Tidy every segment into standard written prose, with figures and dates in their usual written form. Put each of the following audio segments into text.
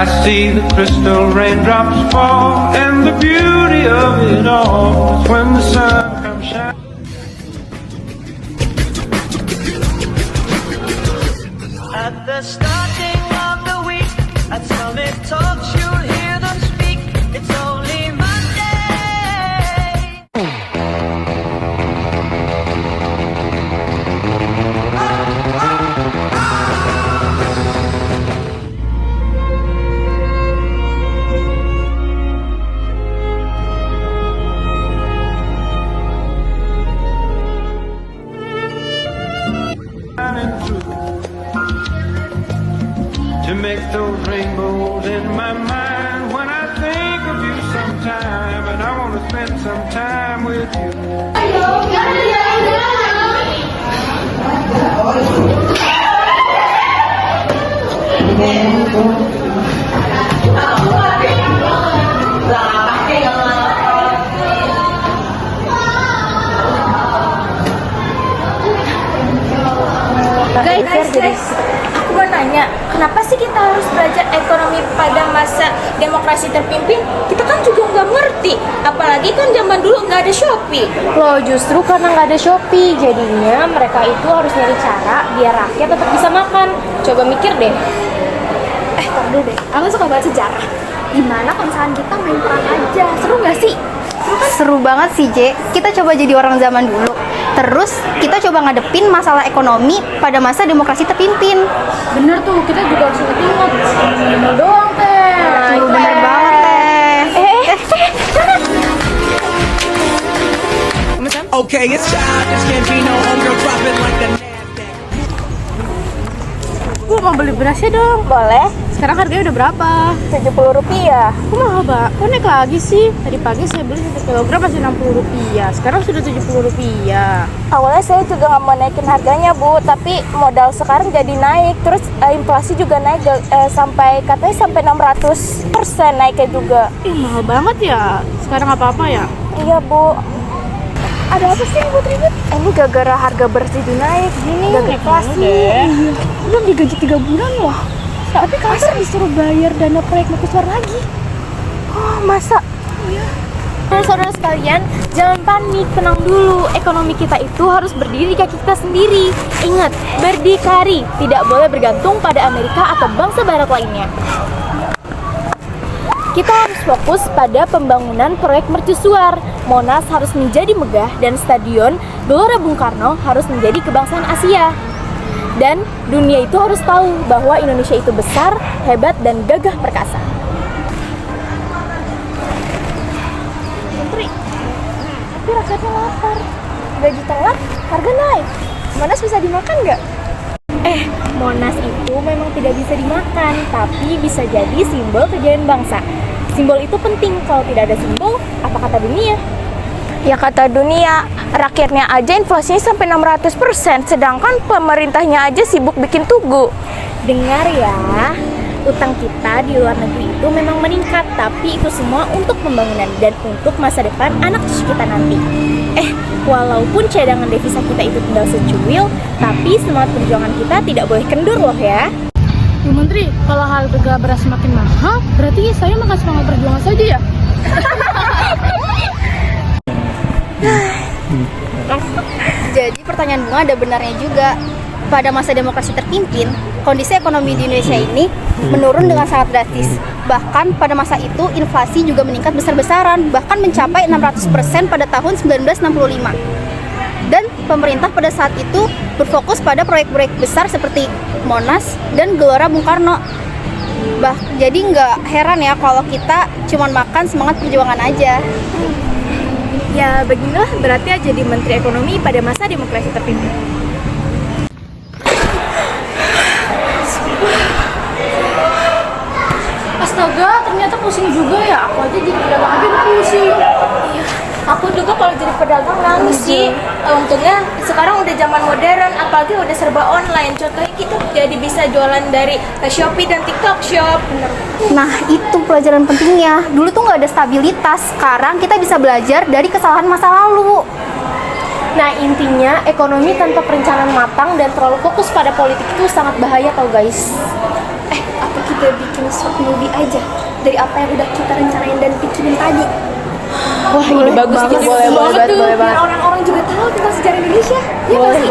I see the crystal raindrops fall, and the beauty of it all is when the sun comes shining. At the starting of the week, at Summit Talks, you'll hear them speak. It's only Monday. To make those rainbows in my mind when I think of you sometime, and I want to spend some time with you. Guys, aku mau nanya, kenapa sih kita harus belajar ekonomi pada masa demokrasi terpimpin? Kita kan juga nggak ngerti, apalagi kan zaman dulu nggak ada Shopee. Loh, justru karena nggak ada Shopee, jadinya mereka itu harus nyari cara biar rakyat tetap bisa makan. Coba mikir deh. Tar dulu deh, aku suka banget sejarah. Gimana kalau misalkan kita main perang aja, seru nggak sih? Seru banget sih, J. Kita coba jadi orang zaman dulu. Terus kita coba ngadepin masalah ekonomi pada masa demokrasi terpimpin. Bener tuh, kita juga harus ingat-ingat. Bener doang, Teh. Bener banget, Teh. Okay, it's time. This can't be no hunger profit like the Gue mau beli berasnya dong. Boleh? Sekarang harganya udah berapa? Rp70. Kok mahal, Mbak? Kok naik lagi sih? Tadi pagi saya beli 1 kilogram masih Rp60. Sekarang sudah Rp70. Awalnya saya juga nggak mau naikin harganya, Bu, tapi modal sekarang jadi naik. Terus inflasi juga naik katanya sampai 600% naiknya juga. Ih, mahal banget ya. Sekarang apa-apa ya? Iya, Bu. Ada apa sih ribut-ribut? Ini gara-gara harga beras itu naik gini. Gara-gara inflasi. Belum digaji 3 bulan loh. Tapi kantor disuruh bayar dana proyek mercusuar lagi. Oh, masa? Iya. Saudara sekalian, jangan panik, tenang dulu. Ekonomi kita itu harus berdiri di kaki kita sendiri. Ingat, berdikari, tidak boleh bergantung pada Amerika atau bangsa barat lainnya. Kita harus fokus pada pembangunan proyek mercusuar. Monas harus menjadi megah dan Stadion Gelora Bung Karno harus menjadi kebangsaan Asia. Dan dunia itu harus tahu bahwa Indonesia itu besar, hebat, dan gagah perkasa. Menteri, tapi rakyatnya lapar. Gaji telat, harga naik. Monas bisa dimakan nggak? Monas itu memang tidak bisa dimakan, tapi bisa jadi simbol kejayaan bangsa. Simbol itu penting, kalau tidak ada simbol, apa kata dunia? Ya kata dunia, rakyatnya aja inflasinya sampai 600%, sedangkan pemerintahnya aja sibuk bikin tugu. Dengar ya, utang kita di luar negeri itu memang meningkat, tapi itu semua untuk pembangunan dan untuk masa depan anak cucu kita nanti. Walaupun cadangan devisa kita itu tinggal secuil, tapi semangat perjuangan kita tidak boleh kendur loh ya. Bu Menteri, kalau harga beras semakin mahal, berarti saya makan semangat perjuangan saja ya? Jadi pertanyaan Bunga ada benarnya juga. Pada masa demokrasi terpimpin, kondisi ekonomi di Indonesia ini menurun dengan sangat drastis. Bahkan pada masa itu inflasi juga meningkat besar-besaran, bahkan mencapai 600% pada tahun 1965. Dan pemerintah pada saat itu berfokus pada proyek-proyek besar seperti Monas dan Gelora Bung Karno. Jadi nggak heran ya kalau kita cuma makan semangat perjuangan aja. Ya beginilah beratnya jadi Menteri Ekonomi pada masa demokrasi terpimpin. Astaga, ternyata pusing juga ya. Aku aja jadi pedagang aja pusing. Aku juga kalau jadi pedagang nangis sih. Untungnya sekarang udah zaman modern, apalagi udah serba online. Contohnya kita jadi bisa jualan dari Shopee dan TikTok Shop. Bener. Nah, itu pelajaran pentingnya. Dulu tuh nggak ada stabilitas. Sekarang kita bisa belajar dari kesalahan masa lalu. Nah, intinya ekonomi tanpa perencanaan matang dan terlalu fokus pada politik itu sangat bahaya tau guys. Apa kita bikin short movie aja dari apa yang udah kita rencanain dan pikirin tadi? Wah, ini bagus tuh. Boleh banget. Biar orang-orang juga tahu tentang sejarah Indonesia. Ya, Boleh.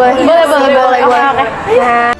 Oke. Nah,